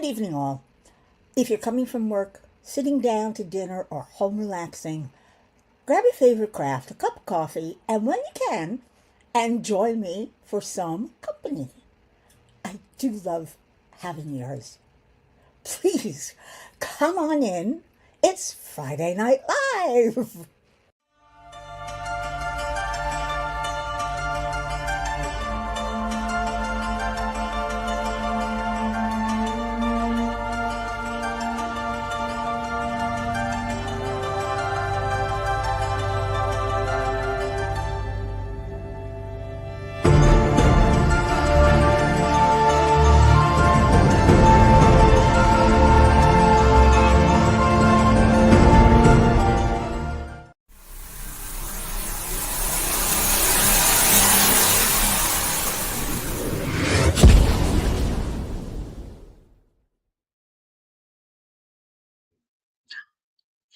evening, all. If you're coming from work, sitting down to dinner, or home relaxing, grab your favorite craft, a cup of coffee, and when you can, and join me for some company. I do love having yours. Please come on in. It's Friday Night Live.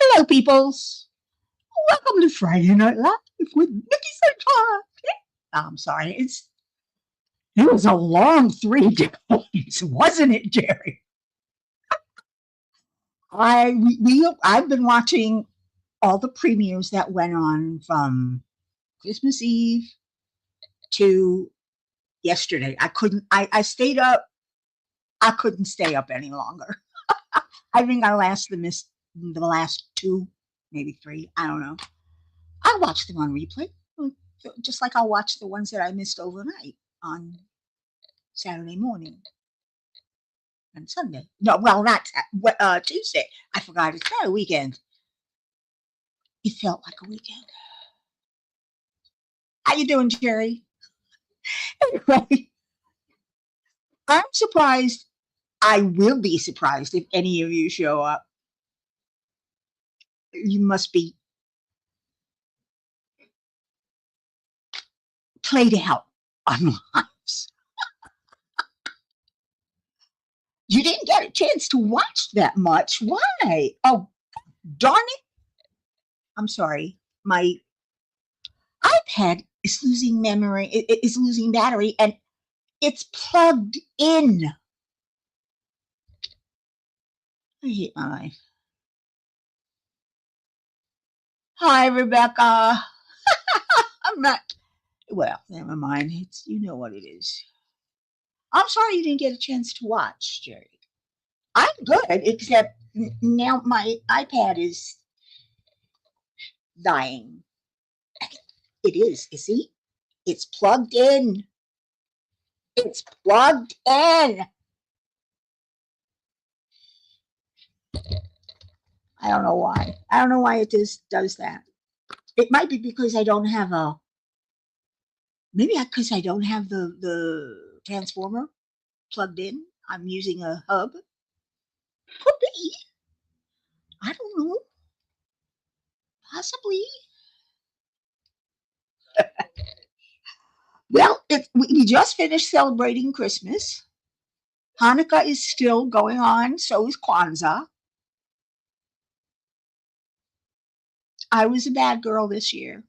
Hello, peoples. Welcome to Friday Night Live with Nikki Central. I'm sorry, it was a long 3 days, wasn't it, Jerry? I've been watching all the premieres that went on from Christmas Eve to yesterday. I stayed up. I couldn't stay up any longer. I think missed the last 2, maybe 3. I don't know. I watched them on replay, just like I'll watch the ones that I missed overnight on Saturday morning and Sunday. No, well, not Tuesday. I forgot it's not a weekend. It felt like a weekend. How you doing, Jerry? Anyway, I'm surprised. I will be surprised if any of you show up. You must be played out on lives. You didn't get a chance to watch that much. Why? Oh, darn it. I'm sorry. My iPad is losing memory. It is losing battery, and it's plugged in. I hate my life. Hi, Rebecca. I'm not. Well, never mind. You know what it is. I'm sorry you didn't get a chance to watch, Jerry. I'm good, except now my iPad is dying. It is. You see? It's plugged in. It's plugged in. I don't know why. I don't know why it does that. It might be because I don't have because I don't have the transformer plugged in. I'm using a hub. Could be. I don't know. Possibly. Well, we just finished celebrating Christmas. Hanukkah is still going on. So is Kwanzaa. I was a bad girl this year.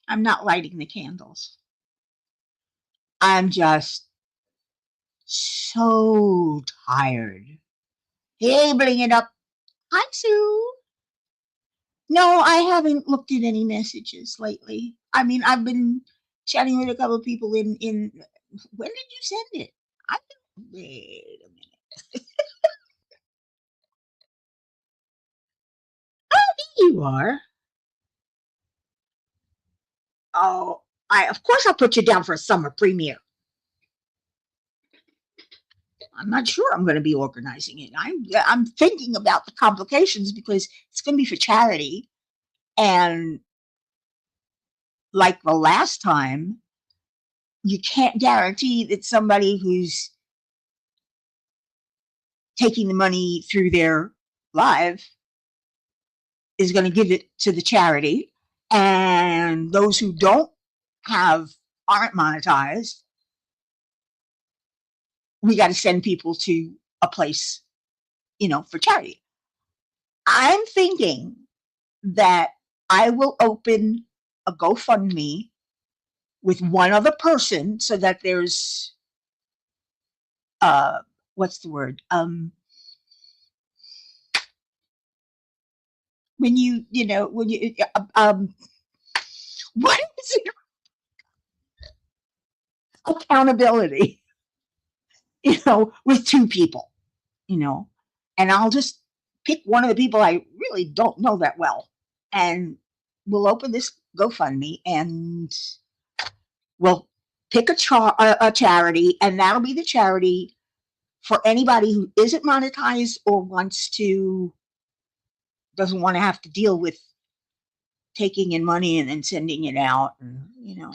I'm not lighting the candles. I'm just so tired. Hey, bring it up. Hi, Sue. No, I haven't looked at any messages lately. I mean, I've been chatting with a couple of people in when did you send it? Wait a minute. Oh, there you are. Oh, of course I'll put you down for a summer premiere. I'm not sure I'm going to be organizing it. I'm thinking about the complications because it's going to be for charity, and like the last time, you can't guarantee that somebody who's taking the money through their live is going to give it to the charity, and those who aren't monetized, we got to send people to a place, for charity. I'm thinking that I will open a GoFundMe with one other person so that there's what's the word? When when you, what is it? Accountability, with two people, you know, and I'll just pick one of the people I really don't know that well, and we'll open this GoFundMe, and we'll pick a charity, and that'll be the charity for anybody who isn't monetized or doesn't want to have to deal with taking in money and then sending it out, and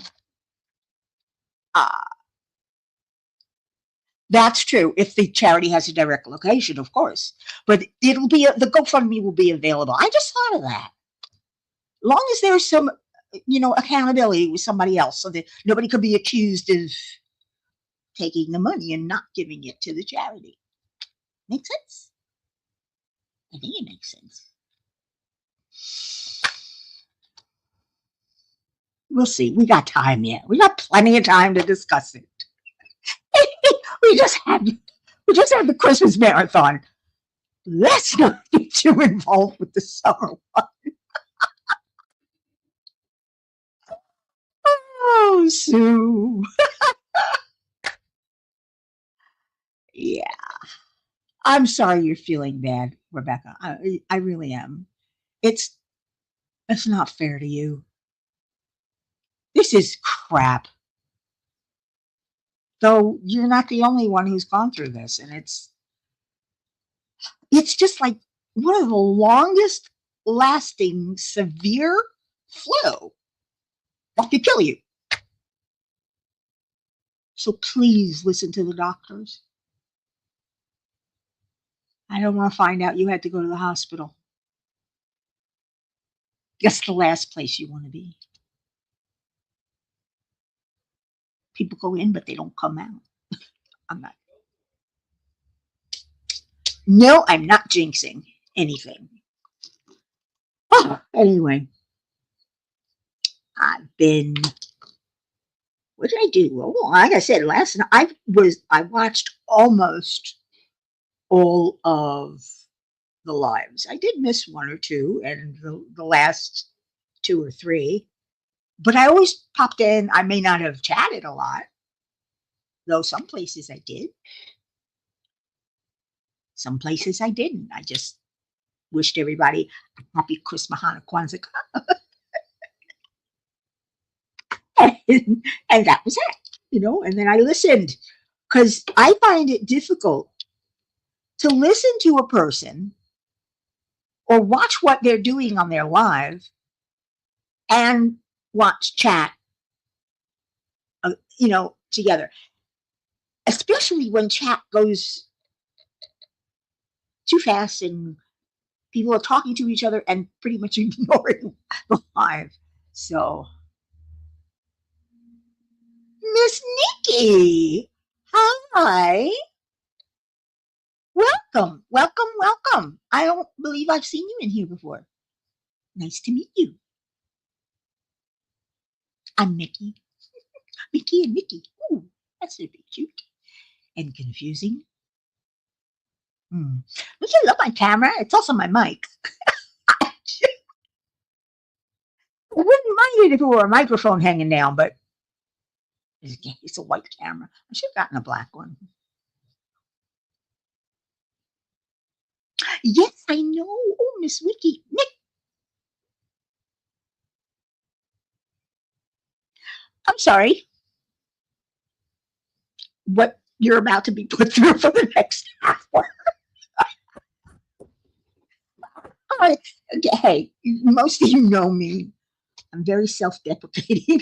uh, that's true if the charity has a direct location, of course. But the GoFundMe will be available. I just thought of that. Long as there's some, accountability with somebody else, so that nobody could be accused of taking the money and not giving it to the charity. Make sense? I think it makes sense. We'll see. We got time yet. We got plenty of time to discuss it. we just had the Christmas marathon. Let's not get too involved with the summer one. Oh, Sue. Yeah. I'm sorry you're feeling bad, Rebecca. I really am. It's it's not fair to you. This is crap. Though you're not the only one who's gone through this, and it's just like one of the longest lasting severe flu that could kill you. So please listen to the doctors. I don't want to find out you had to go to the hospital. That's the last place you want to be. People go in, but they don't come out. I'm not. No, I'm not jinxing anything. Anyway, I've been. What did I do? Well, like I said last night, I watched almost all of the lives. I did miss one or two, and the last two or three. But I always popped in. I may not have chatted a lot, though some places I did. Some places I didn't. I just wished everybody a happy ChristmaHannuKwanzakah. And that was it. And then I listened, because I find it difficult to listen to a person or watch what they're doing on their live and watch chat, together, especially when chat goes too fast and people are talking to each other and pretty much ignoring the live. So, Miss Nikki, hi. Welcome, welcome, welcome. I don't believe I've seen you in here before. Nice to meet you. I'm Mickey. Mickey and Mickey. Ooh, that's a bit cute and confusing. Don't you love my camera? It's also my mic. I wouldn't mind it if it were a microphone hanging down, but it's a white camera. I should have gotten a black one. Yes, I know. Oh, Miss Wiki. Nick. I'm sorry. What you're about to be put through for the next hour. Hey, most of you know me. I'm very self-deprecating,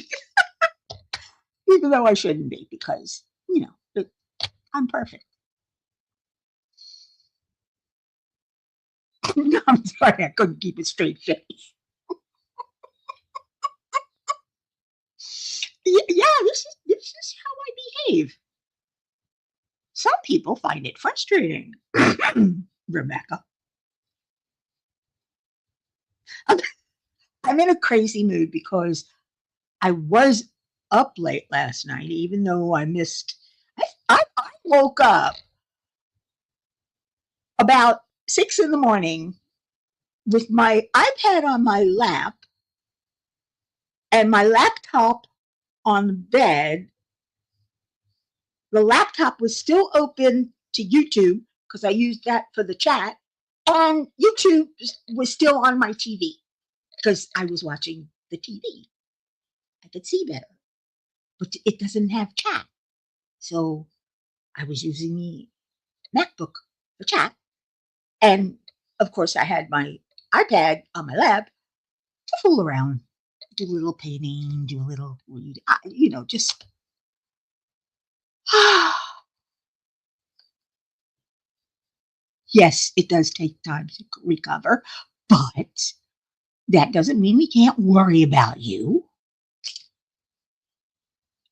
even though I shouldn't be, because, I'm perfect. I'm sorry, I couldn't keep a straight face. Yeah, this is how I behave. Some people find it frustrating, Rebecca. I'm in a crazy mood because I was up late last night, even though I missed. I woke up about 6 in the morning with my iPad on my lap and my laptop on the bed. The laptop was still open to YouTube because I used that for the chat, and YouTube was still on my TV because I was watching the TV. I could see better, but it doesn't have chat. So I was using the MacBook for chat. And of course, I had my iPad on my lap to fool around, do a little painting, do a little read, just. Yes, it does take time to recover, but that doesn't mean we can't worry about you.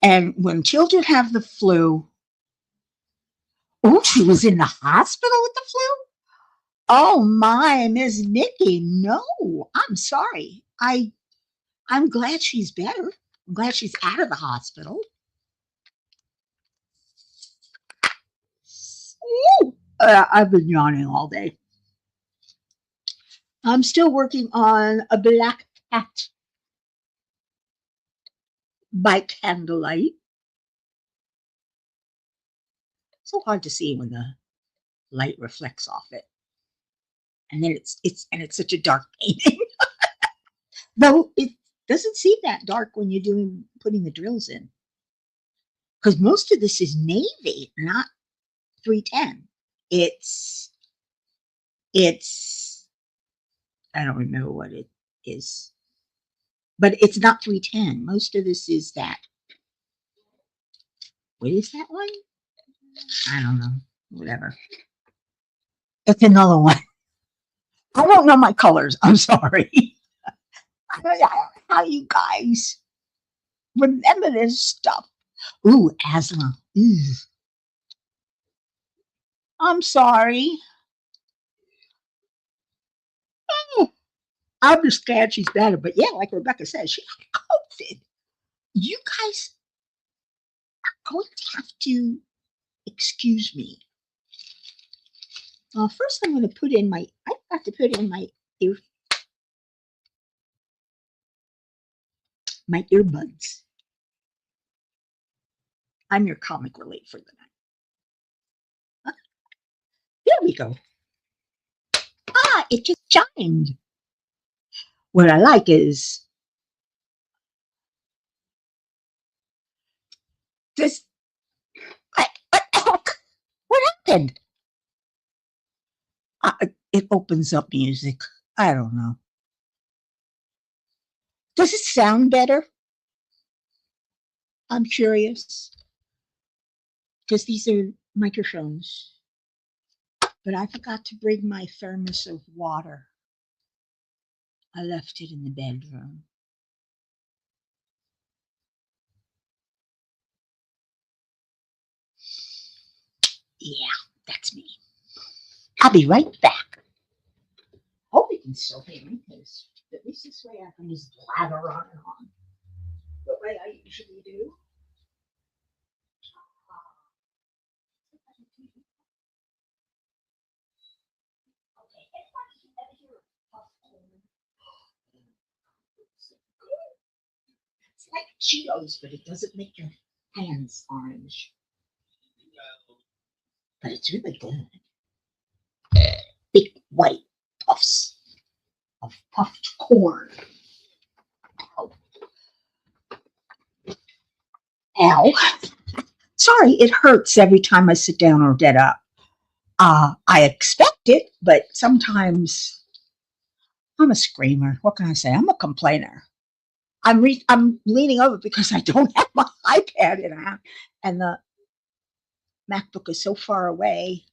And when children have the flu, oh, she was in the hospital with the flu? Oh my, Miss Nikki, no, I'm sorry. I'm glad she's better. I'm glad she's out of the hospital. I've been yawning all day. I'm still working on a black cat by candlelight. So hard to see when the light reflects off it. And then it's such a dark painting. Though it doesn't seem that dark when you're putting the drills in. Because most of this is navy, not 310. It's I don't remember what it is. But it's not 310. Most of this is that. What is that one? I don't know. Whatever. It's another one. I don't know my colors. I'm sorry. I don't know how you guys remember this stuff. Ooh, asthma. Ew. I'm sorry. I'm just glad she's better. But yeah, like Rebecca said, she had COVID. You guys are going to have to excuse me. First, I'm going to put in I have to put in my earbuds. I'm your comic relief for the night. There we go. It just chimed. What I like is this. What the heck? What happened? It opens up music. I don't know. Does it sound better? I'm curious. Because these are microphones. But I forgot to bring my thermos of water. I left it in the bedroom. Yeah, that's me. I'll be right back. Hope you can still hear me, because at least this way I can just blather on and on the way I usually do. Okay, everybody ever hear a popcorn? It's like Cheetos, but it doesn't make your hands orange. But it's really good. Big white puffs of puffed corn. Oh. Ow. Sorry, it hurts every time I sit down or get up. I expect it, but sometimes I'm a screamer. What can I say? I'm a complainer. I'm leaning over because I don't have my iPad in hand, and the MacBook is so far away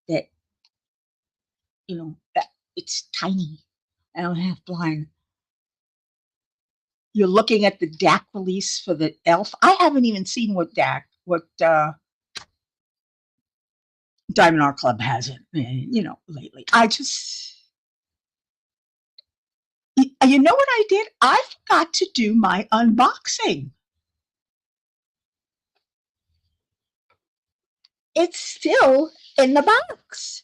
that it's tiny. I don't have blind. You're looking at the DAC release for the Elf. I haven't even seen what Diamond Art Club has it, lately. You know what I did? I forgot to do my unboxing. it's still in the box.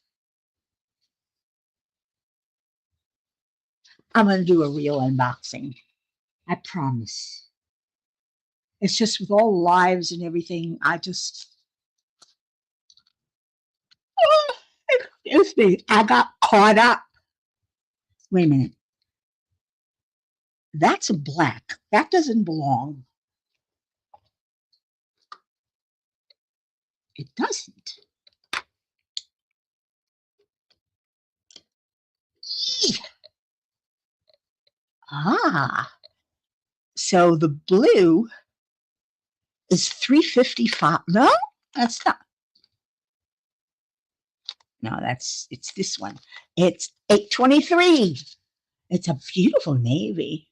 I'm going to do a real unboxing. I promise. It's just with all the lives and everything, I just, excuse me, I got caught up. Wait a minute. That's a black. That doesn't belong. It doesn't. Eee. Ah, so the blue is $3.55. No, that's not. No, it's this one. It's $8.23. It's a beautiful navy.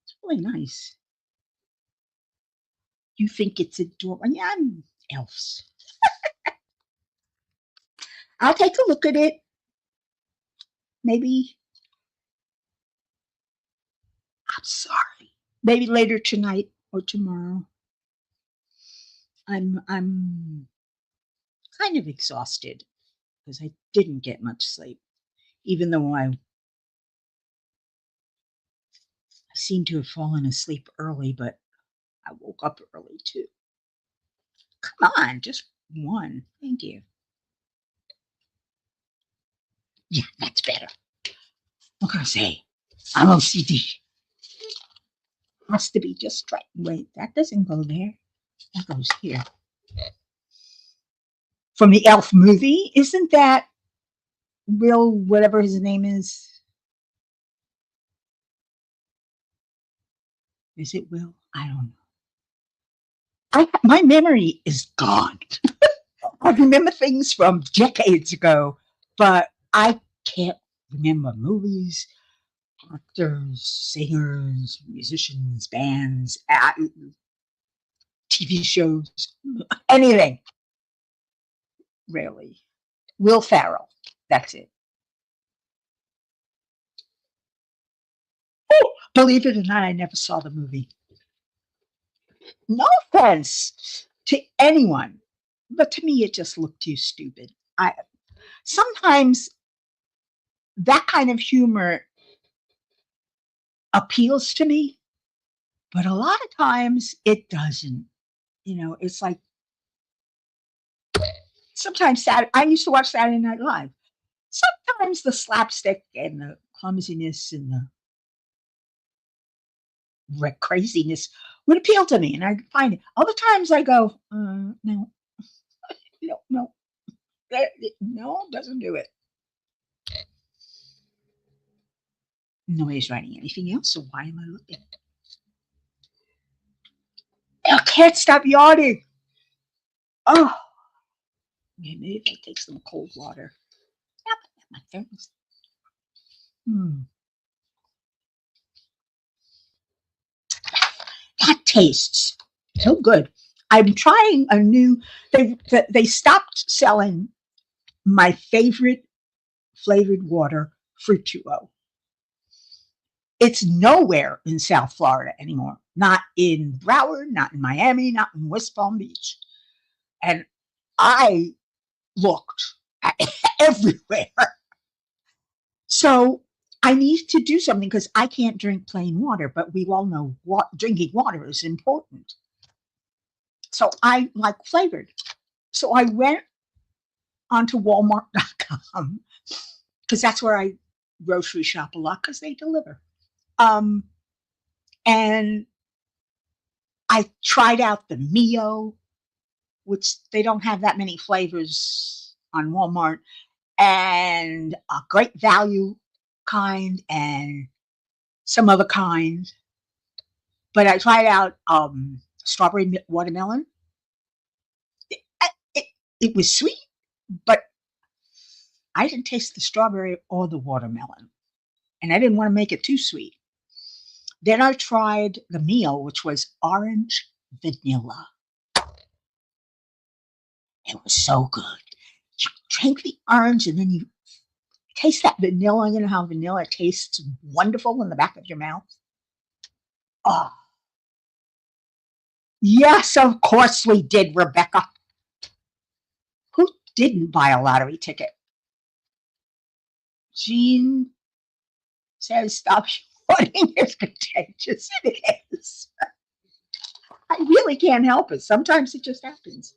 It's really nice. You think it's adorable? Yeah, I'm elves. I'll take a look at it. Maybe. I'm sorry. Maybe later tonight or tomorrow. I'm kind of exhausted because I didn't get much sleep, even though I seem to have fallen asleep early, but I woke up early too. Come on, just one. Thank you. Yeah, that's better. What can I say? I'm OCD. Has to be just right. Wait, that doesn't go there. That goes here. From the Elf movie, isn't that Will, whatever his name is? Is it Will? I don't know. My memory is gone. I remember things from decades ago, but I can't remember movies, actors, singers, musicians, bands, TV shows, anything. Really. Will Ferrell. That's it. Oh, believe it or not, I never saw the movie. No offense to anyone, but to me, it just looked too stupid. Sometimes that kind of humor appeals to me, but a lot of times it doesn't. It's like sometimes I used to watch Saturday Night Live. Sometimes the slapstick and the clumsiness and the craziness would appeal to me, and I find it. Other times I go, no, no, no, no, doesn't do it. Nobody's writing anything else, so why am I looking? I can't stop yawning. Oh, maybe if I take some cold water. My thermos. That tastes so good. I'm trying a new. They stopped selling my favorite flavored water, Fruituo. It's nowhere in South Florida anymore. Not in Broward, not in Miami, not in West Palm Beach. And I looked everywhere. So I need to do something because I can't drink plain water, but we all know drinking water is important. So I like flavored. So I went onto Walmart.com because that's where I grocery shop a lot because they deliver. And I tried out the Mio, which they don't have that many flavors on Walmart, and a Great Value kind and some other kind. But I tried out strawberry watermelon. It was sweet, but I didn't taste the strawberry or the watermelon, and I didn't want to make it too sweet. Then I tried the meal, which was orange vanilla. It was so good. You drink the orange and then you taste that vanilla. You know how vanilla tastes wonderful in the back of your mouth? Oh, yes, of course we did, Rebecca. didn't buy a lottery ticket. Jean says, stop yawning. It's contagious. It is. I really can't help it. Sometimes it just happens.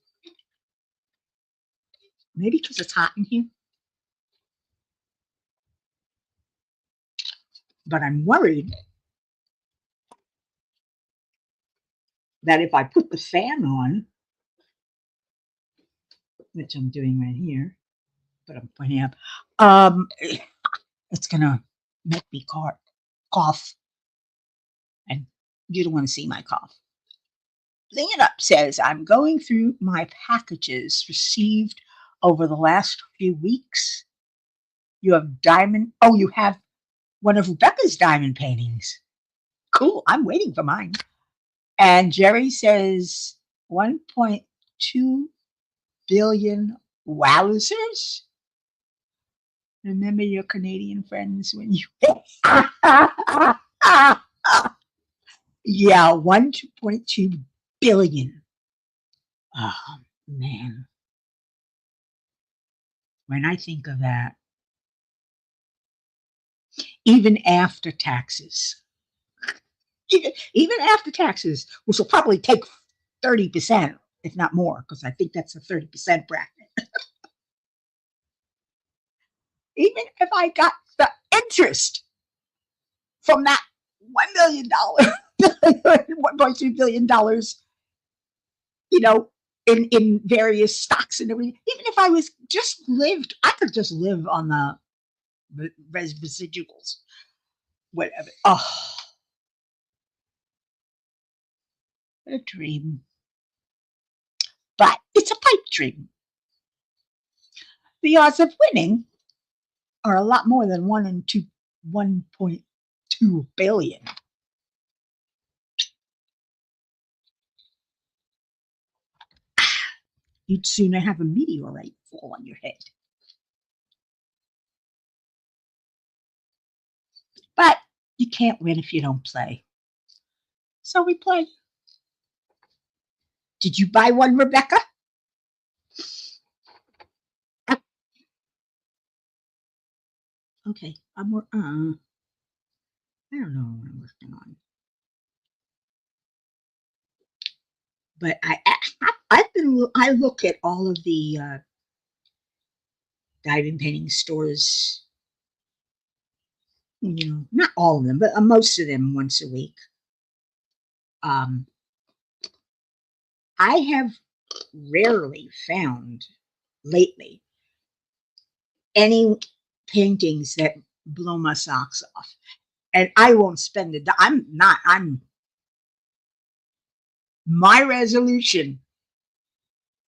Maybe because it's hot in here. But I'm worried that if I put the fan on, which I'm doing right here, but I'm pointing out, it's gonna make me cough, and you don't want to see my cough. Bling It Up says, I'm going through my packages received over the last few weeks. You have diamond. Oh, you have one of Rebecca's diamond paintings. Cool. I'm waiting for mine. And Jerry says 1.2 billion wowzers. Remember your Canadian friends when you. Yeah, 1.2 billion. Oh, man. When I think of that, even after taxes, even after taxes, which will probably take 30%, if not more, because I think that's a 30% bracket. Even if I got the interest from that $1 million, $1.2 billion, in various stocks and everything, even if I was I could just live on the residuals, whatever. Oh, a dream. But it's a pipe dream. The odds of winning are a lot more than 1.2 billion. You'd sooner have a meteorite fall on your head. But you can't win if you don't play. So we play. Did you buy one, Rebecca? Okay, I don't know what I'm working on. But I look at all of the diamond painting stores, not all of them, but most of them once a week. I have rarely found lately any paintings that blow my socks off, and I won't spend it. My resolution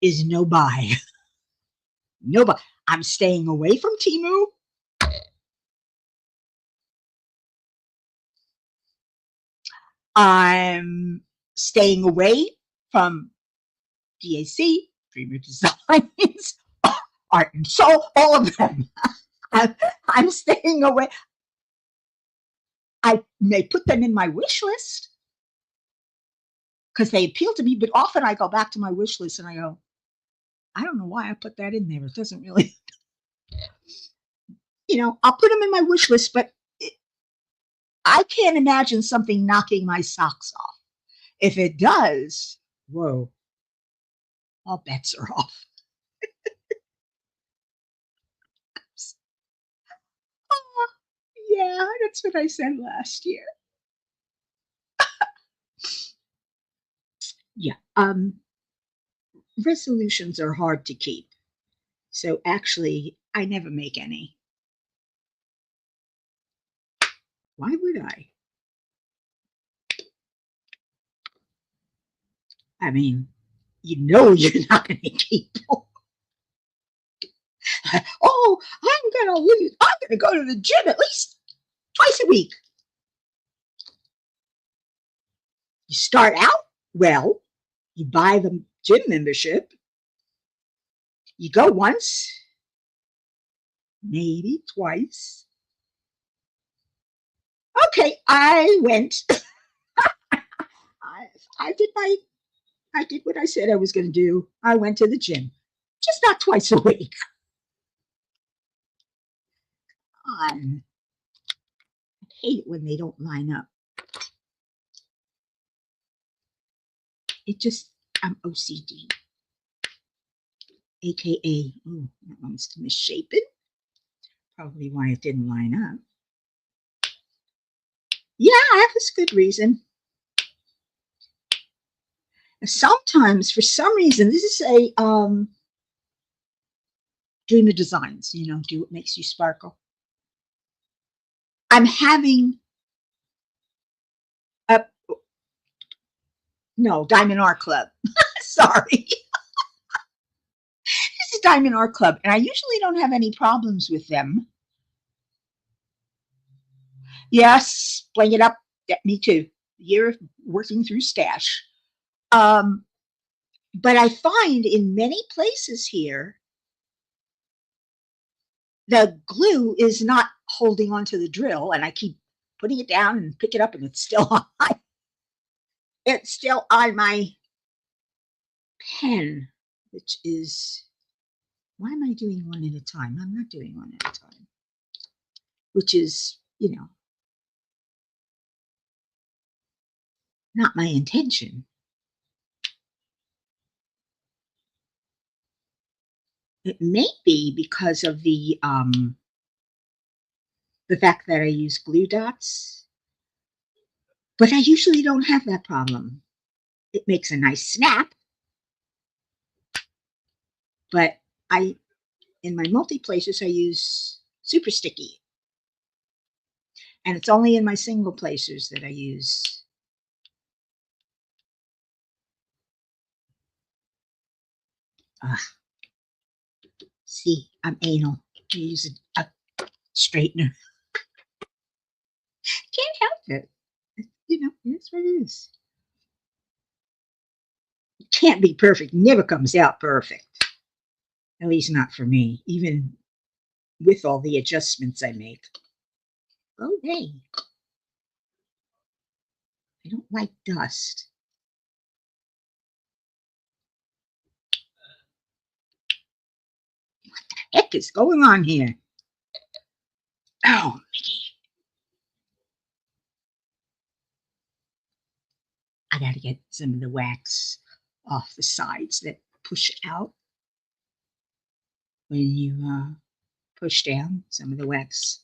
is no buy. No buy. I'm staying away from Temu. I'm staying away from DAC, Dreamer Designs, Art and Soul, all of them. I'm staying away. I may put them in my wish list because they appeal to me, but often I go back to my wish list and I go, I don't know why I put that in there. It doesn't really, I'll put them in my wish list, but I can't imagine something knocking my socks off. If it does, whoa, all bets are off. Oh, yeah, that's what I said last year. Yeah, resolutions are hard to keep. So actually, I never make any. Why would I? I mean, you're not going to keep them. Oh, I'm going to go to the gym at least twice a week. You start out well, you buy the gym membership, you go once, maybe twice. Okay, I went. I did what I said I was going to do. I went to the gym. just not twice a week. I hate it when they don't line up. It just, I'm OCD. AKA, ooh, that one's misshapen. Probably why it didn't line up. Yeah, that was a good reason. Sometimes, for some reason, this is a Dream of Designs, do what makes you sparkle. I'm having a, no, Diamond Art Club. Sorry. This is Diamond Art Club, and I usually don't have any problems with them. Yes, bring it up. Yeah, me too. Year of working through stash. But I find in many places here, the glue is not holding onto the drill, and I keep putting it down and pick it up, and it's still on. It's still on my pen, which is, why am I doing one at a time? I'm not doing one at a time, which is, not my intention. It may be because of the fact that I use glue dots, but I usually don't have that problem. It makes a nice snap, but in my multi-places, I use super sticky, and it's only in my single placers that I use. See, I'm anal. I use a straightener. Can't help it. It's what it is. It can't be perfect. Never comes out perfect. At least not for me, even with all the adjustments I make. Oh, hey. I don't like dust. What the heck is going on here? Oh, Mickey. I got to get some of the wax off the sides that push out. When you push down, some of the wax,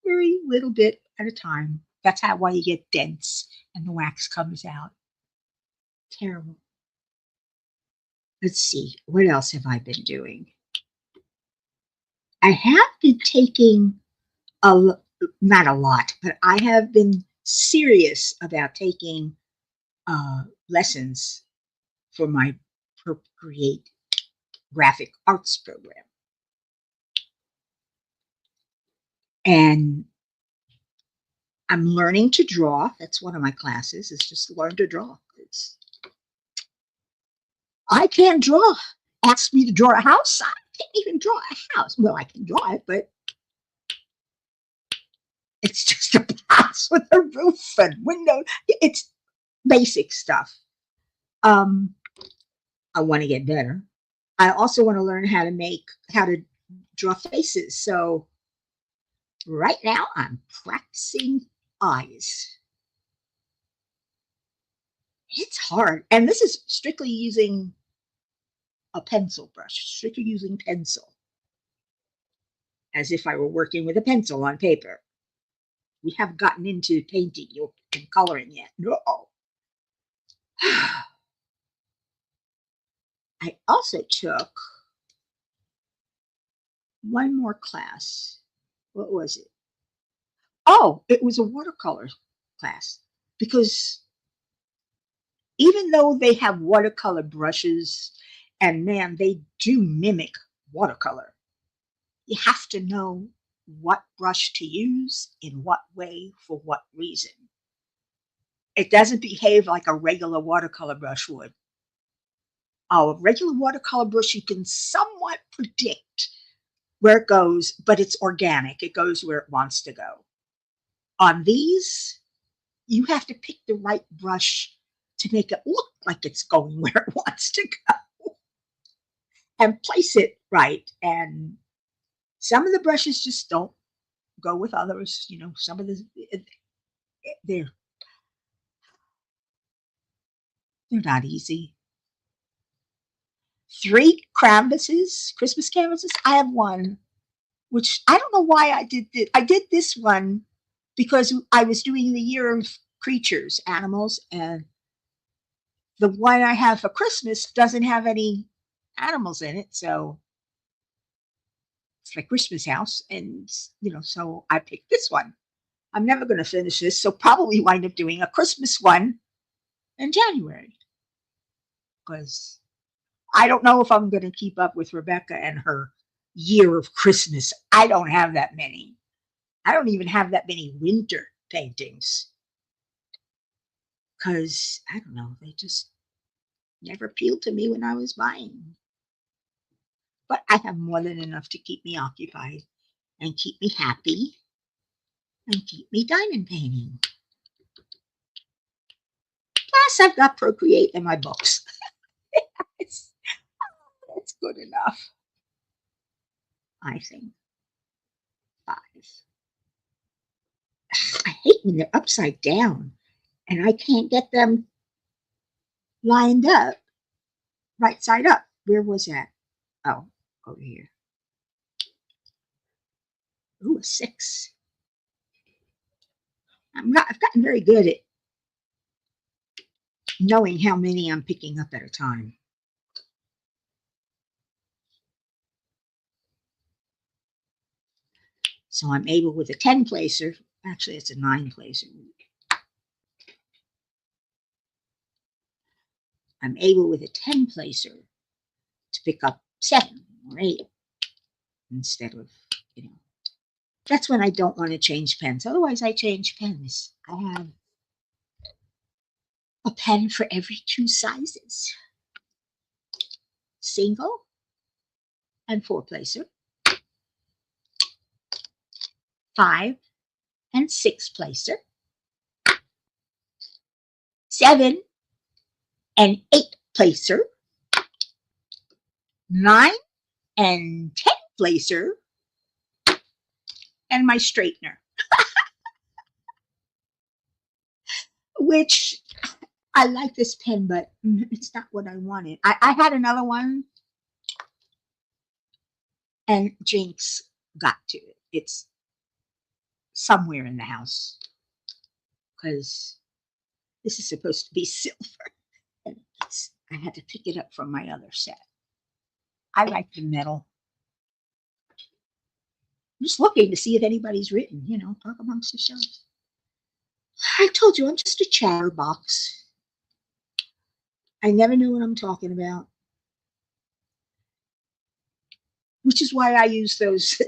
very little bit at a time. That's why you get dents and the wax comes out. Terrible. Let's see, what else have I been doing? I have been taking not a lot, but I have been serious about taking lessons for my Procreate graphic arts program. And I'm learning to draw. That's one of my classes, is just learn to draw. I can't draw. Ask me to draw a house. I can't even draw a house. Well, I can draw it, but it's just a house with a roof and windows. It's basic stuff. I want to get better. I also want to learn how to draw faces. So right now I'm practicing eyes. It's hard. And this is strictly using a pencil brush, strictly using pencil, as if I were working with a pencil on paper. We haven't gotten into painting and coloring yet. No. I also took one more class. What was it? Oh, it was a watercolor class, because even though they have watercolor brushes, and man, they do mimic watercolor, you have to know what brush to use in what way for what reason. It doesn't behave like a regular watercolor brush would. A regular watercolor brush, you can somewhat predict where it goes, but it's organic. It goes where it wants to go. On these, you have to pick the right brush to make it look like it's going where it wants to go. and place it right. And some of the brushes just don't go with others. Some of the they're they're not easy. 3 canvases, Christmas canvases. I have one, which I don't know why I did this. I did this one because I was doing the year of creatures, animals, and the one I have for Christmas doesn't have any animals in it, so it's my Christmas house, and so I picked this one. I'm never going to finish this, so probably wind up doing a Christmas one in January because I don't know if I'm going to keep up with Rebecca and her year of Christmas. I don't have that many. I don't even have that many winter paintings because I don't know, they just never appealed to me when I was buying. But I have more than enough to keep me occupied and keep me happy and keep me diamond painting. Plus, I've got Procreate in my books. it's, it's good enough, I think. 5. I hate when they're upside down and I can't get them lined up, right side up. Where was that? Oh, over here. Ooh, a 6. I've gotten very good at knowing how many I'm picking up at a time. So I'm able with a 10 placer, actually it's a 9 placer. I'm able with a 10 placer to pick up 7 or 8 instead of, that's when I don't want to change pens. Otherwise, I change pens. I have a pen for every 2 sizes. Single and 4 placer, 5 and 6 placer, 7 and 8 placer, 9 and 10 placer, and my straightener, which I like this pen, but it's not what I wanted. I had another one, and Jinx got to it. It's somewhere in the house because this is supposed to be silver, and I had to pick it up from my other set. I like the metal. I'm just looking to see if anybody's written, talk amongst yourselves. I told you I'm just a chatterbox. I never know what I'm talking about, which is why I use those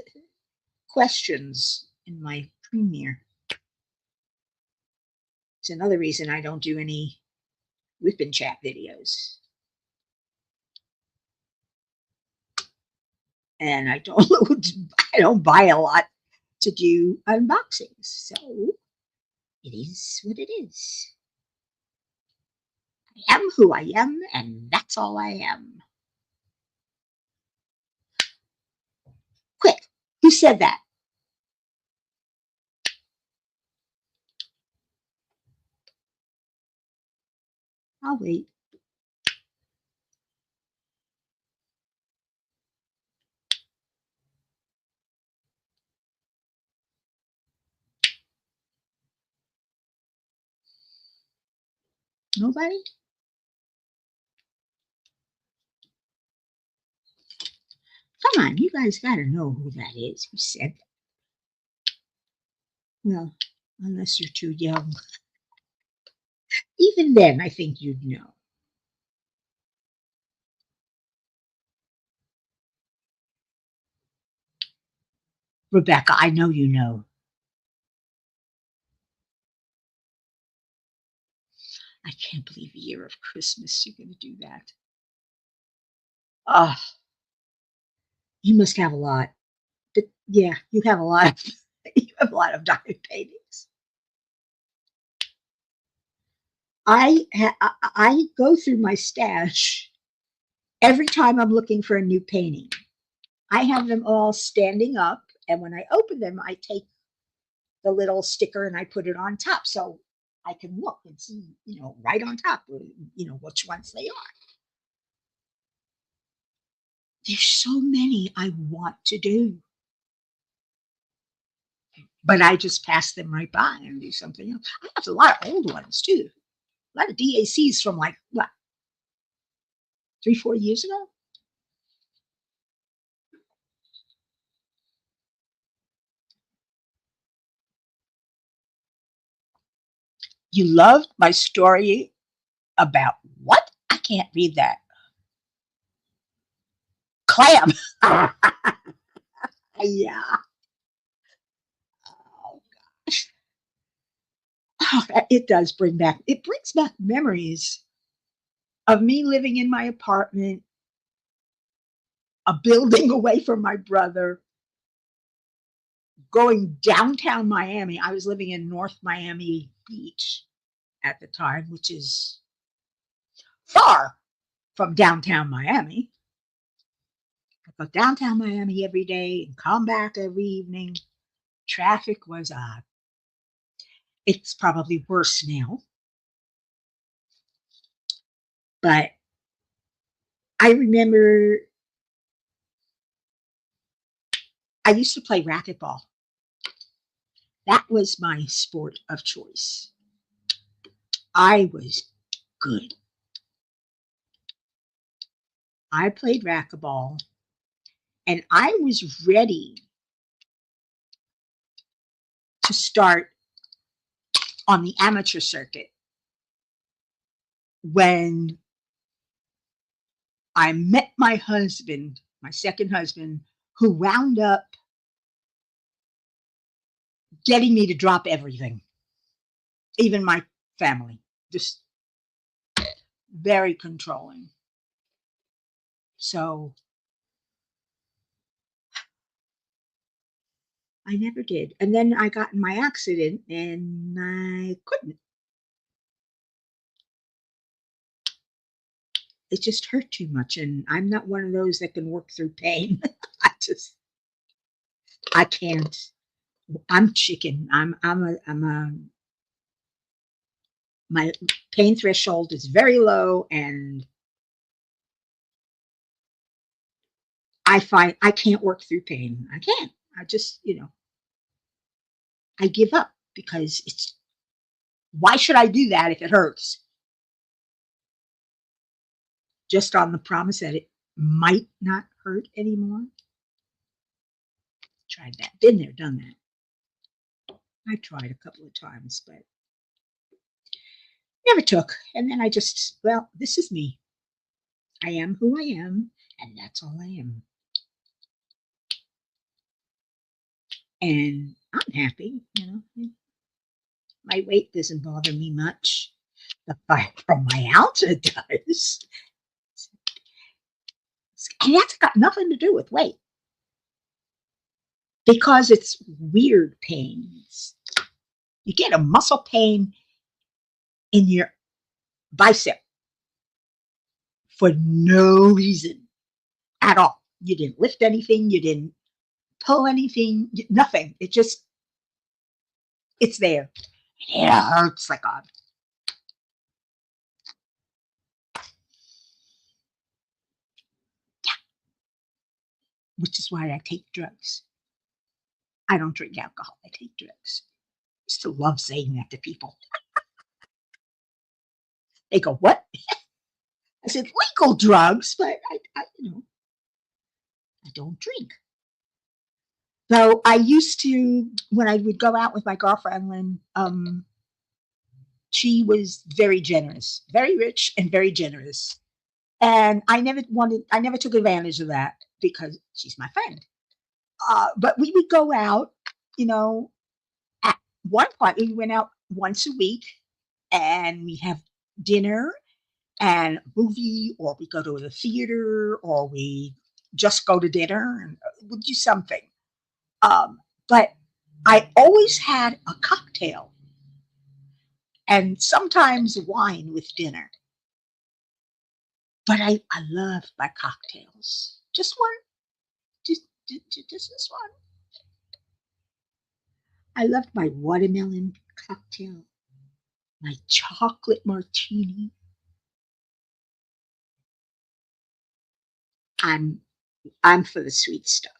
questions in my premiere. It's another reason I don't do any whip and chat videos. And I don't buy a lot to do unboxings. So it is what it is. I am who I am, and that's all I am. Quick, who said that? I'll wait. Nobody? Come on, you guys got to know who that is. Who said that? Well, unless you're too young. Even then, I think you'd know. Rebecca, I know you know. I can't believe a year of Christmas you're going to do that. Oh, you must have a lot. But yeah, you have a lot. You have a lot of diamond paintings. I go through my stash every time I'm looking for a new painting, I have them all standing up, and when I open them, I take the little sticker and I put it on top so I can look and see, right on top, which ones they are. There's so many I want to do, but I just pass them right by and do something else. I have a lot of old ones too. A lot of DACs from like what, 3-4 years ago. You loved my story about what? I can't read that. Clam. Yeah. Oh, gosh. Oh, it does bring back. It brings back memories of me living in my apartment, a building away from my brother, going downtown Miami. I was living in North Miami Beach at the time, which is far from downtown Miami. I go downtown Miami every day and come back every evening. Traffic was it's probably worse now, but I remember I used to play racquetball. That was my sport of choice. I was good. I played racquetball and I was ready to start on the amateur circuit when I met my husband, my second husband, who wound up getting me to drop everything, even my family, just very controlling. So I never did. And then I got in my accident and I couldn't. It just hurt too much. And I'm not one of those that can work through pain. I can't. I'm chicken. My pain threshold is very low and I find I can't work through pain. I can't. I just, I give up because why should I do that if it hurts? Just on the promise that it might not hurt anymore. Tried that. Been there, done that. I tried a couple of times, but never took. And then I just, well, this is me. I am who I am, and that's all I am. And I'm happy, My weight doesn't bother me much. The fibromyalgia does. And that's got nothing to do with weight. Because it's weird pains. You get a muscle pain in your bicep for no reason at all. You didn't lift anything, you didn't pull anything, nothing. It's there. It hurts like God. Yeah. Which is why I take drugs. I don't drink alcohol, I take drugs. I used to love saying that to people. They go, what? I said, legal drugs, but I don't drink. So I used to, when I would go out with my girlfriend, she was very generous, very rich and very generous. And I never took advantage of that because she's my friend. But we would go out, at one point we went out once a week and we have dinner and movie, or we go to the theater, or we just go to dinner and we'll do something. But I always had a cocktail and sometimes wine with dinner. But I love my cocktails. Just one, just this one. I loved my watermelon cocktail, my chocolate martini. I'm I'm for the sweet stuff.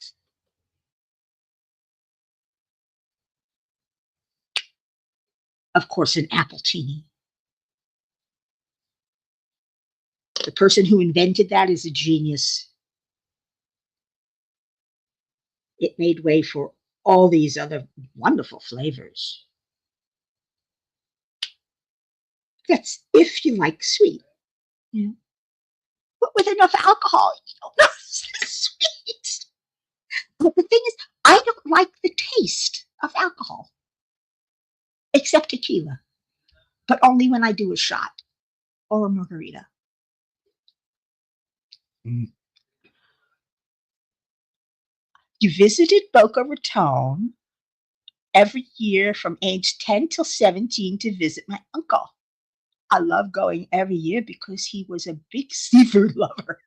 Of course, an appletini. The person who invented that is a genius. It made way for all these other wonderful flavors. That's if you like sweet. You know, but with enough alcohol, you don't know sweet. But the thing is, I don't like the taste of alcohol, except tequila, but only when I do a shot or a margarita. Mm. You visited Boca Raton every year from age 10 till 17 to visit my uncle. I love going every year because he was a big seafood lover.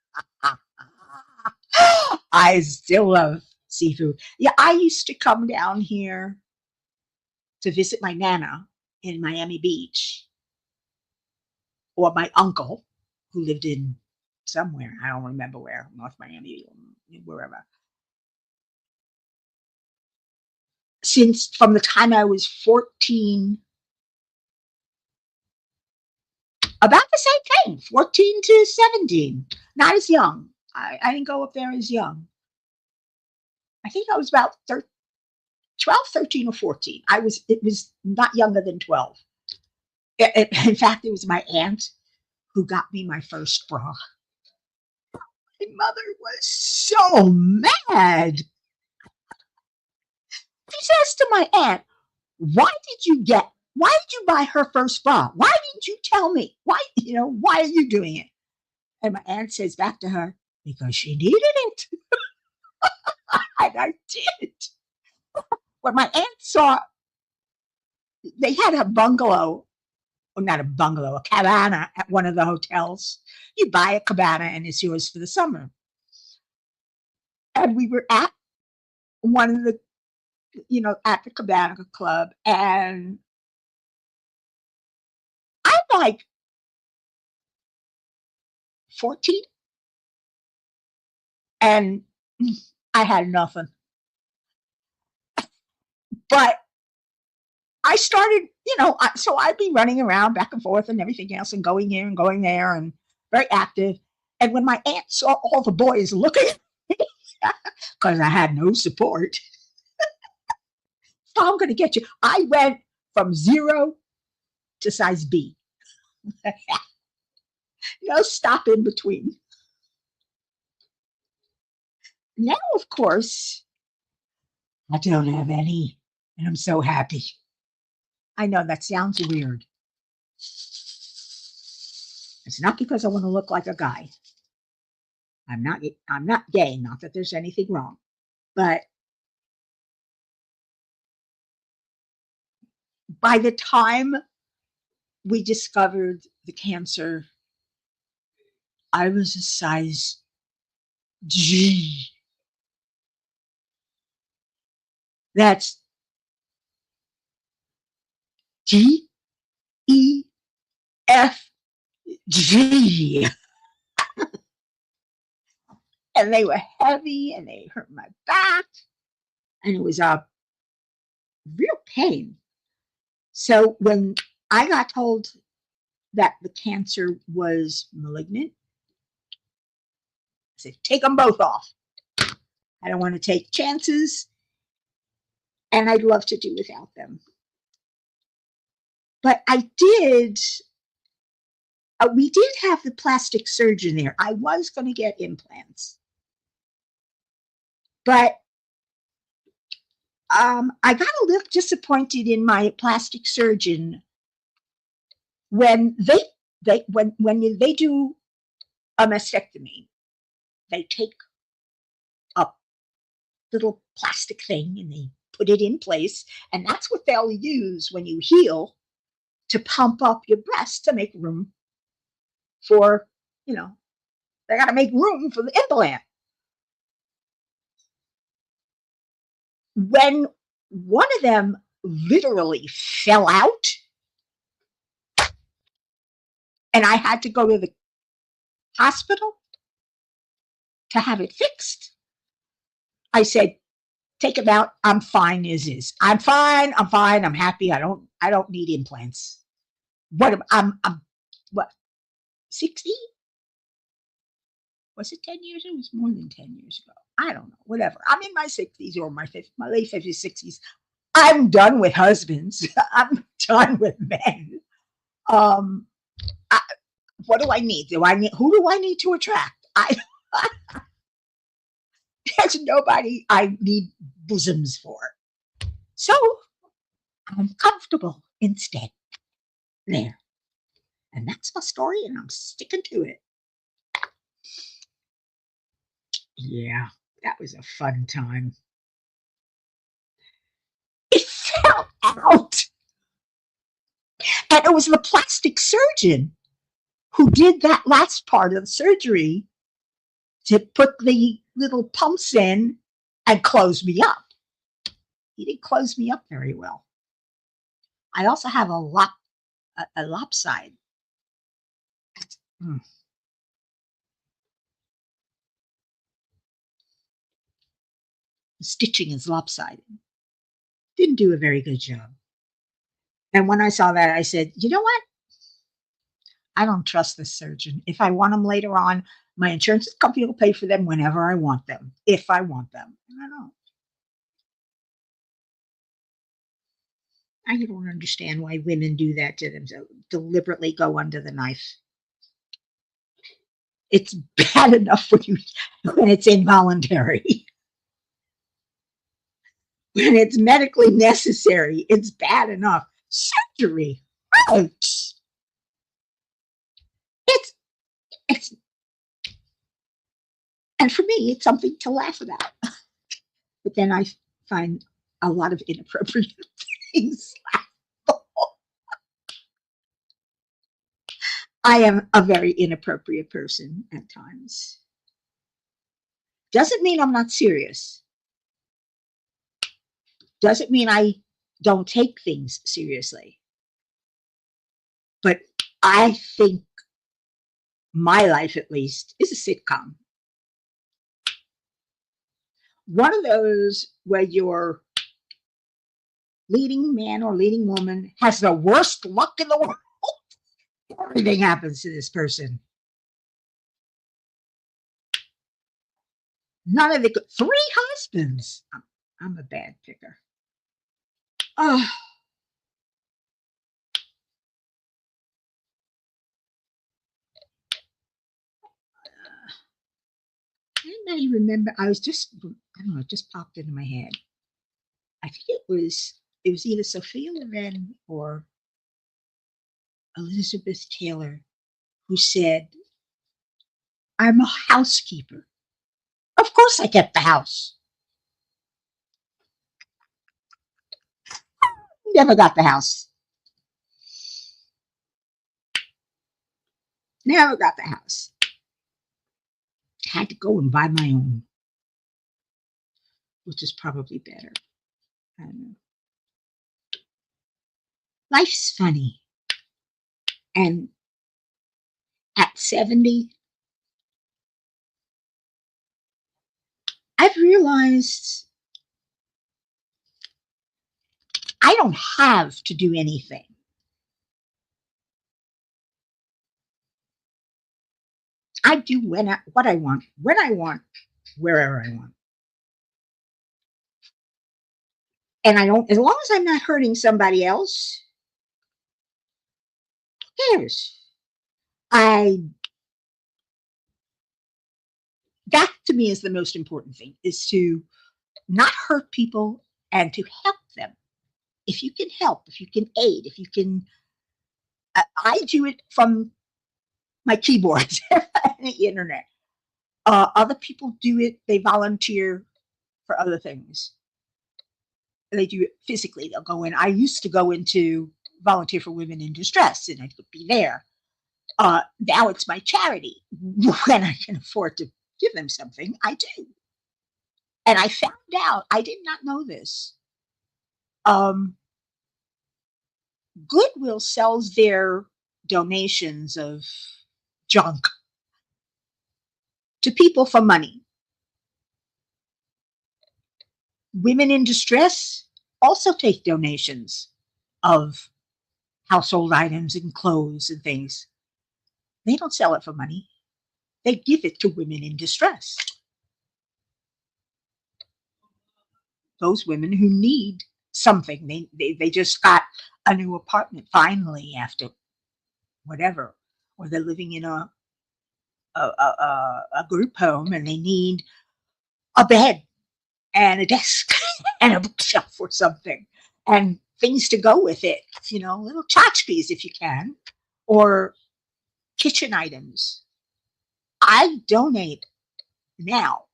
I still love seafood. Yeah, I used to come down here to visit my nana in Miami Beach or my uncle who lived in somewhere. I don't remember where, North Miami, wherever. Since from the time I was 14, about the same thing, 14 to 17, not as young. I didn't go up there as young. I think I was about 12, 13, or 14. It was not younger than 12. In fact, it was my aunt who got me my first bra. My mother was so mad. She says to my aunt, why did you buy her first bra? Why didn't you tell me? Why are you doing it? And my aunt says back to her, because she needed it. And I did. When my aunt saw, they had a bungalow, or not a bungalow, a cabana at one of the hotels. You buy a cabana and it's yours for the summer. And we were at one of the, at the cabana club, and I'm like 14, and I had nothing. But I started, so I'd be running around back and forth and everything else and going here and going there and very active. And when my aunt saw all the boys looking at me, because I had no support, so I'm going to get you. I went from 0 to size B. No stop in between. Now, of course, I don't have any, and I'm so happy. I know that sounds weird. It's not because I want to look like a guy. I'm not gay, not that there's anything wrong. But by the time we discovered the cancer, I was a size G. That's GEFG. And they were heavy and they hurt my back. And it was a real pain. So when I got told that the cancer was malignant, I said, take them both off. I don't want to take chances, and I'd love to do without them. But we did have the plastic surgeon there. I was going to get implants. But I got a little disappointed in my plastic surgeon when when they do a mastectomy. They take a little plastic thing and they put it in place, and that's what they'll use when you heal to pump up your breast to make room for, They got to make room for the implant. When one of them literally fell out and I had to go to the hospital to have it fixed, I said, take it out. I'm fine as is. I'm fine. I'm fine. I'm happy. I don't need implants. I'm what, 60? Was it 10 years? It was more than 10 years ago. I don't know. Whatever. I'm in my 60s or my late 50s, 60s. I'm done with husbands. I'm done with men. Um, I, what do I need? Who do I need to attract? There's nobody I need bosoms for. So I'm comfortable instead. There. And that's my story, and I'm sticking to it. Yeah, that was a fun time. It fell out. And it was the plastic surgeon who did that last part of the surgery to put the little pumps in and close me up. He didn't close me up very well. I also have a lopside. The stitching is lopsided. Didn't do a very good job. And when I saw that, I said, you know what? I don't trust this surgeon. If I want them later on, my insurance company will pay for them whenever I want them, if I want them. And I don't. I don't understand why women do that to themselves, deliberately go under the knife. It's bad enough when it's involuntary. When it's medically necessary, it's bad enough. Surgery, ouch! It's and for me, it's something to laugh about. But then I find a lot of inappropriate things laughable. I am a very inappropriate person at times. Doesn't mean I'm not serious. Doesn't mean I don't take things seriously. But I think my life, at least, is a sitcom. One of those where your leading man or leading woman has the worst luck in the world. Everything happens to this person. None of the 3 husbands. I'm a bad picker. Oh. Anybody remember? I don't know, it just popped into my head. I think it was either Sophia Loren or Elizabeth Taylor who said, I'm a housekeeper. Of course I kept the house. Never got the house. Never got the house. Had to go and buy my own, which is probably better. I don't know. Life's funny. And at 70, I've realized I don't have to do anything. I do what I want, when I want, wherever I want. And I don't, as long as I'm not hurting somebody else, who cares? That to me is the most important thing, is to not hurt people and to help them. If you can help, if you can aid, if you can, I do it from my keyboard and the internet. Other people do it, they volunteer for other things. They do it physically. They'll go in. I used to go into volunteer for women in distress, and I could be there. Now it's my charity. When I can afford to give them something, I do. And I found out, I did not know this. Goodwill sells their donations of junk to people for money. Women in distress also take donations of household items and clothes and things. They don't sell it for money. They give it to women in distress. Those women who need something. They just got a new apartment finally after whatever, or they're living in a group home and they need a bed and a desk and a bookshelf or something and things to go with it, little tchotchkes if you can, or kitchen items. I donate now.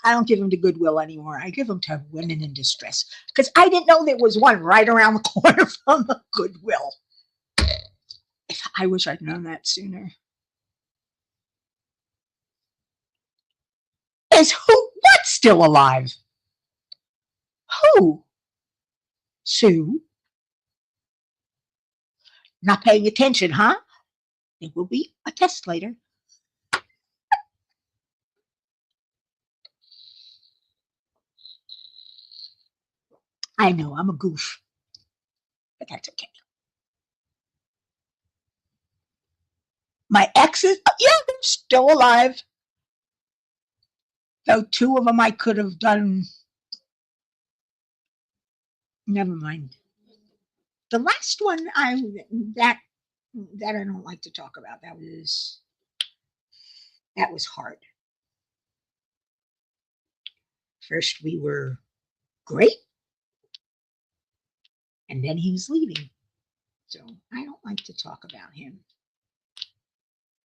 I don't give them to Goodwill anymore. I give them to women in distress because I didn't know there was one right around the corner from the Goodwill. I wish I'd known that sooner. Is what's still alive? Who? Sue? Not paying attention, huh? There will be a test later. I know, I'm a goof, but that's okay. My exes, yeah, they're still alive. Though two of them I could have done. Never mind. The last one that I don't like to talk about. That was hard. First we were great, and then he was leaving. So I don't like to talk about him.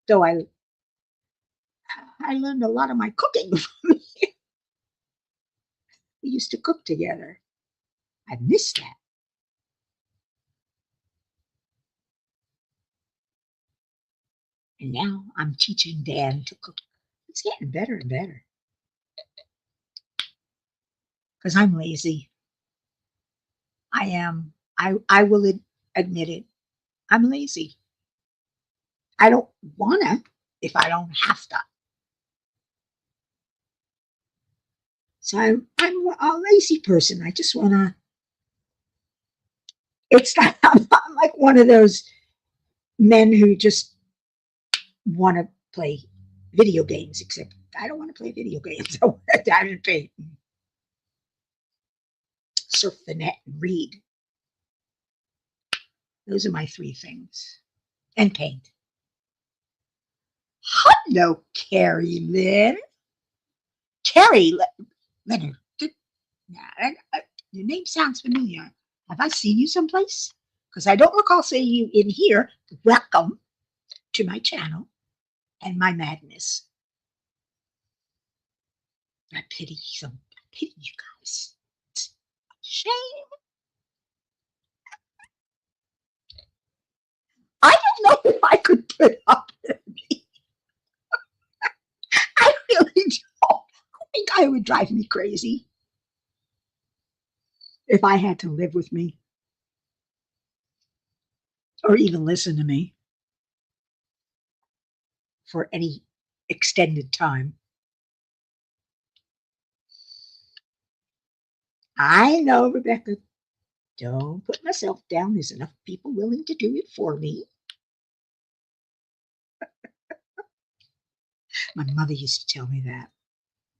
Though I learned a lot of my cooking from him. We used to cook together. I miss that. And now I'm teaching Dan to cook. It's getting better and better. Because I'm lazy. I am. I will admit it. I'm lazy. I don't want to if I don't have to. So I'm a lazy person. I just want to. It's not, I'm like one of those men who just want to play video games, except I don't want to play video games. I want to dive and paint, surf the net, and read. Those are my three things. And paint. Hello, Carrie Lynn. Carrie Leonard. Your name sounds familiar. Have I seen you someplace? Because I don't recall seeing you in here. Welcome to my channel and my madness. I pity you guys. It's a shame. I don't know if I could put up with me. I really don't. I think I would drive me crazy if I had to live with me or even listen to me for any extended time. I know, Rebecca. Don't put myself down. There's enough people willing to do it for me. My mother used to tell me that.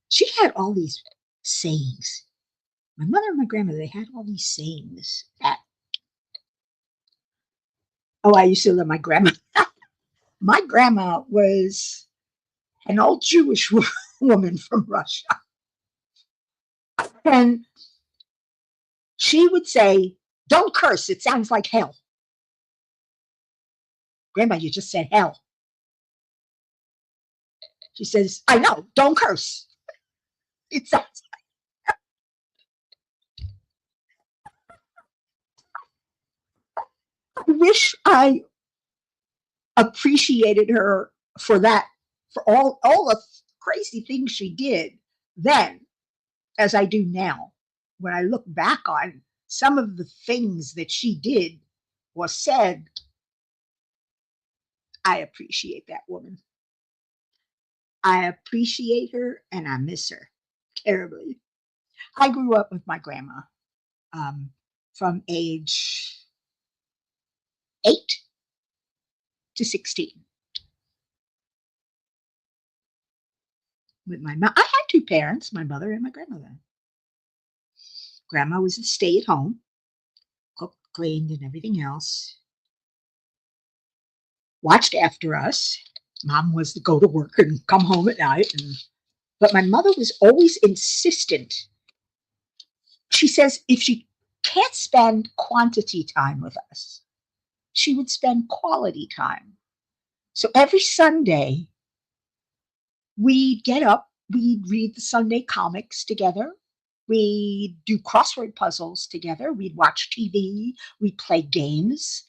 She had all these sayings. My mother and my grandmother, they had all these sayings that, I used to love my grandma. My grandma was an old Jewish woman from Russia. And she would say, don't curse. It sounds like hell. Grandma, you just said hell. She says, I know, don't curse. It sounds I wish I appreciated her for that, for all the crazy things she did then, as I do now. When I look back on some of the things that she did or said, I appreciate that woman. I appreciate her and I miss her terribly. I grew up with my grandma from age 8 to 16 with my mom. I had two parents, my mother and my grandmother. Grandma was a stay at home, cooked, cleaned, and everything else. Watched after us. Mom was to go to work and come home at night. But my mother was always insistent. She says if she can't spend quantity time with us, she would spend quality time. So every Sunday, we'd get up, we'd read the Sunday comics together, we'd do crossword puzzles together, we'd watch TV, we'd play games,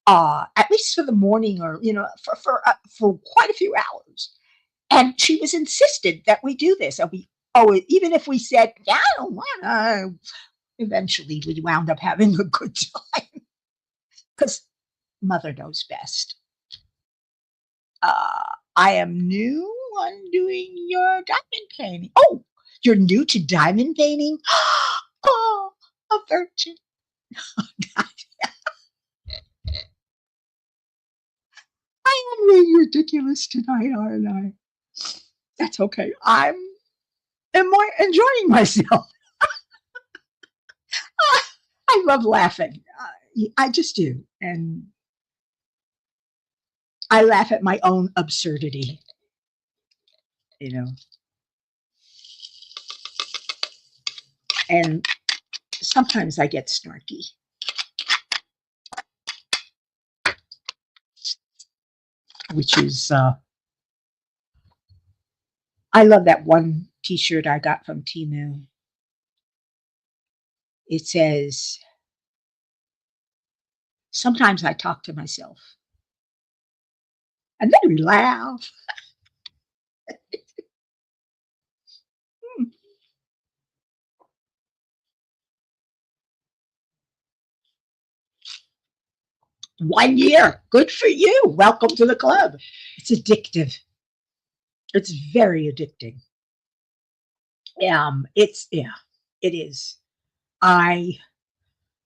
at least for the morning or, for quite a few hours. And she was insistent that we do this. And even if we said, yeah, I don't want to, eventually we wound up having a good time because mother knows best. I am new on doing your diamond painting. Oh, you're new to diamond painting? Oh, a virgin. I am being ridiculous tonight, aren't I? That's okay. I'm enjoying myself. I love laughing. I just do. And I laugh at my own absurdity, you know. And sometimes I get snarky. Which is, I love that one t-shirt I got from Temu. It says, sometimes I talk to myself. And then we laugh. 1 year. Good for you. Welcome to the club. It's addictive. It's very addicting. It is. I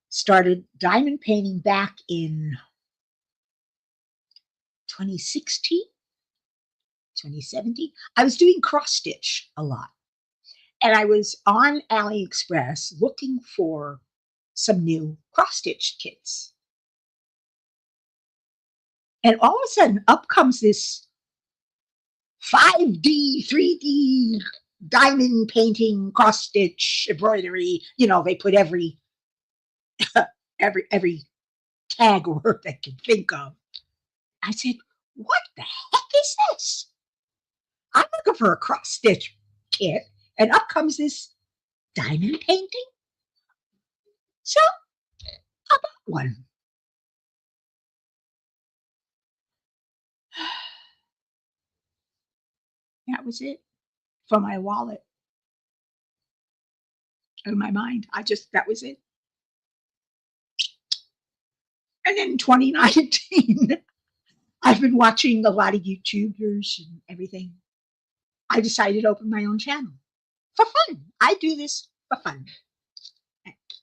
started diamond painting back in 2016, 2017. I was doing cross stitch a lot. And I was on AliExpress looking for some new cross stitch kits. And all of a sudden, up comes this 5D, 3D diamond painting, cross stitch, embroidery. They put every tag word they can think of. I said, what the heck is this? I'm looking for a cross stitch kit, and up comes this diamond painting. So I bought one. That was it for my wallet and my mind. That was it. And then in 2019, I've been watching a lot of YouTubers and everything. I decided to open my own channel for fun. I do this for fun.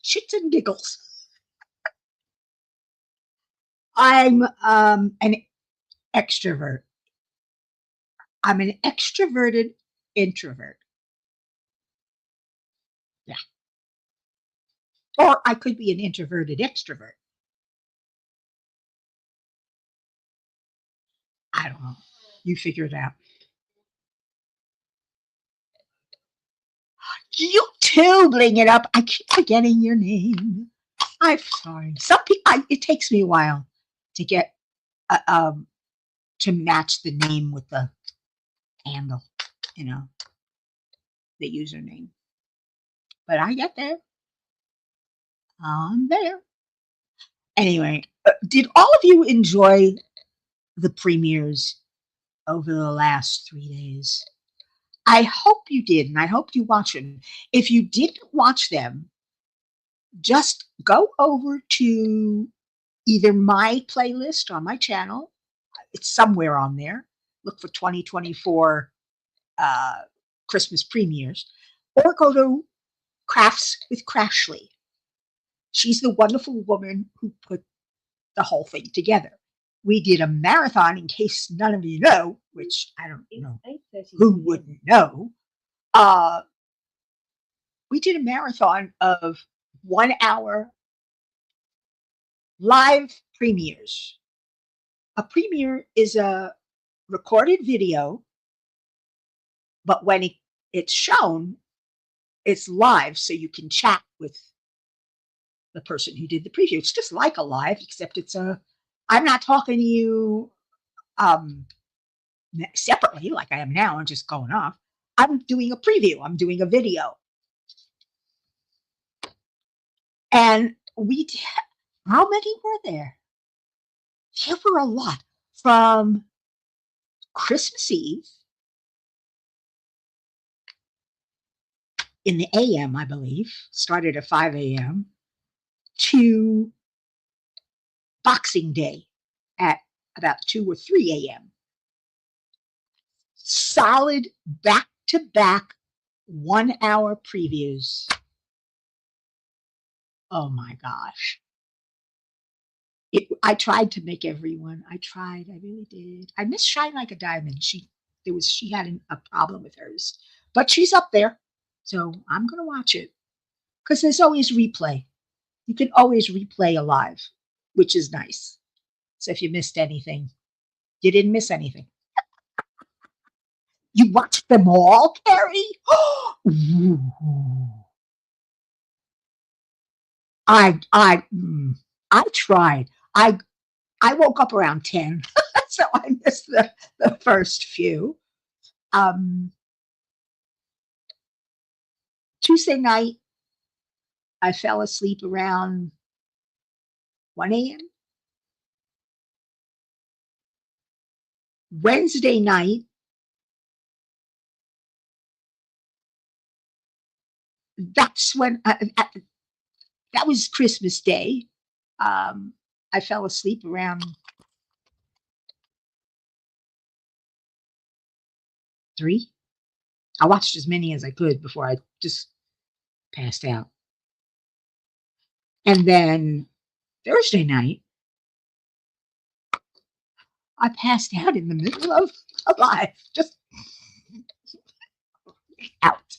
Shits and giggles. I'm an extrovert. I'm an extroverted introvert. Yeah. Or I could be an introverted extrovert. I don't know. You figure it out. You too, bling it up. I keep forgetting your name. I'm sorry. Some people, it takes me a while to get to match the name with the handle, the username. But I get there. I'm there. Anyway, did all of you enjoy the premieres over the last 3 days. I hope you did, and I hope you watched them. If you didn't watch them, just go over to either my playlist on my channel. It's somewhere on there. Look for 2024 Christmas premieres, or go to Crafts with Crashly. She's the wonderful woman who put the whole thing together. We did a marathon, in case none of you know, which I don't know who wouldn't know. We did a marathon of 1 hour live premieres. A premiere is a recorded video, but when it's shown, it's live, so you can chat with the person who did the preview. It's just like a live, except I'm not talking to you separately like I am now. I'm just going off. I'm doing a preview. I'm doing a video. And how many were there? There were a lot. From Christmas Eve in the AM, I believe, started at 5 a.m., to Boxing Day at about 2 or 3 a.m. Solid back-to-back 1 hour previews. Oh my gosh. I tried to make everyone. I really did. I miss Shine Like a Diamond. She had a problem with hers, but she's up there, so I'm gonna watch it because there's always replay. You can always replay a live, which is nice. So if you missed anything, you didn't miss anything. You watched them all, Carrie? I tried. I woke up around 10, so I missed the first few. Tuesday night, I fell asleep around 1 a.m. Wednesday night, that's when that was Christmas Day. I fell asleep around 3. I watched as many as I could before I just passed out. And then Thursday night, I passed out in the middle of a live, just out.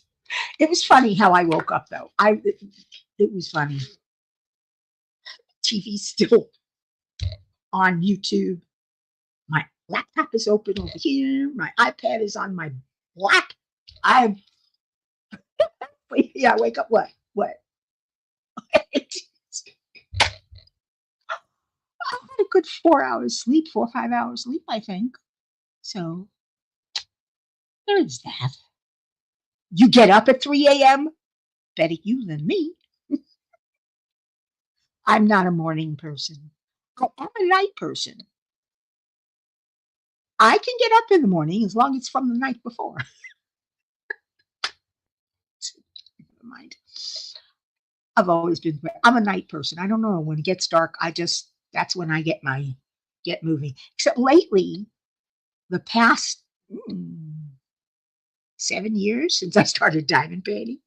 It was funny how I woke up, though. It was funny. TV's still on YouTube. My laptop is open over here. My iPad is on my lap. I wake up. What? I had a good 4 hours sleep, 4 or 5 hours sleep, I think. So there is that. You get up at 3 a.m.? Better you than me. I'm not a morning person. I am a night person. I can get up in the morning as long as it's from the night before. Never mind. I'm a night person. I don't know. When it gets dark, that's when I get moving. Except lately, the past 7 years since I started diamond painting,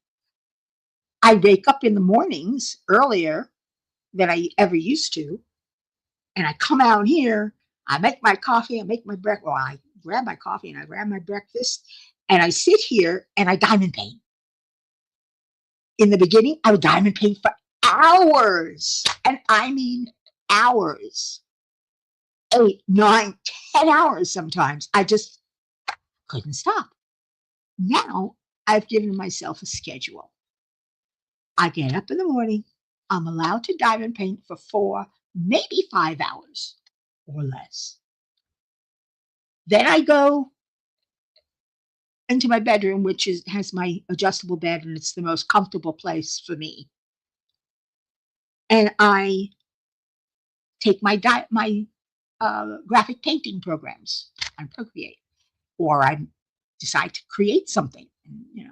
I wake up in the mornings earlier than I ever used to. And I come out here, I make my coffee, I make my breakfast. Well, I grab my coffee and I grab my breakfast, and I sit here and I diamond paint. In the beginning, I would diamond paint for hours. And I mean hours. 8, 9, 10 hours sometimes. I just couldn't stop. Now I've given myself a schedule. I get up in the morning. I'm allowed to diamond paint for 4, maybe 5 hours or less. Then I go into my bedroom, which has my adjustable bed, and it's the most comfortable place for me. And I take my graphic painting programs on Procreate, or I decide to create something, and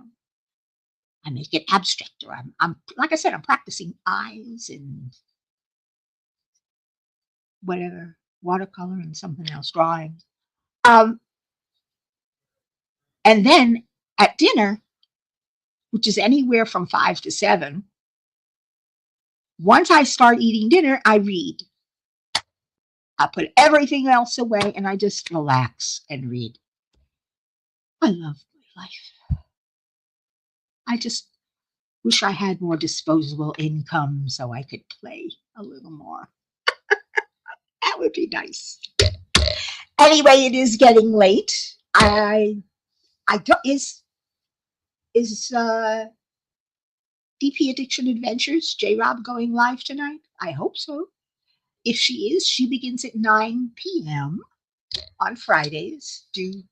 I make it abstract, or I'm like I said, I'm practicing eyes and whatever, watercolor and something else, drawing. Um, and then at dinner, which is anywhere from 5 to 7, once I start eating dinner, I read. I put everything else away and I just relax and read. I love my life. I just wish I had more disposable income so I could play a little more. That would be nice. Anyway, it is getting late. I don't is DP Addiction Adventures J Rob going live tonight? I hope so. If she is, she begins at 9 p.m. on Fridays. Do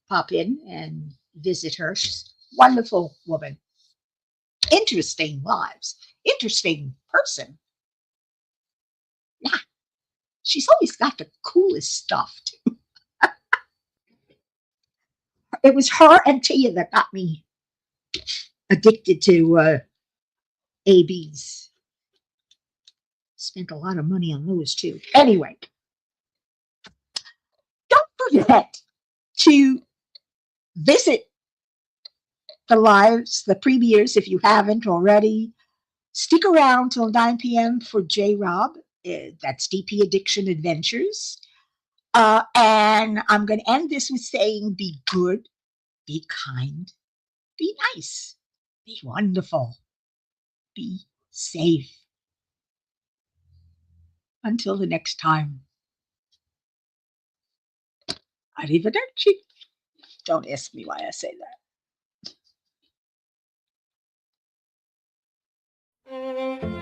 pop in and visit her. She's a wonderful woman. Interesting lives. Interesting person. Yeah, she's always got the coolest stuff too. It was her and Tia that got me addicted to ABs. Spent a lot of money on those too. Anyway, don't forget to visit the lives, the premieres, if you haven't already. Stick around till 9 p.m. for J Rob. That's DP Addiction Adventures. And I'm going to end this with saying be good, be kind, be nice, be wonderful, be safe. Until the next time. Arrivederci. Don't ask me why I say that.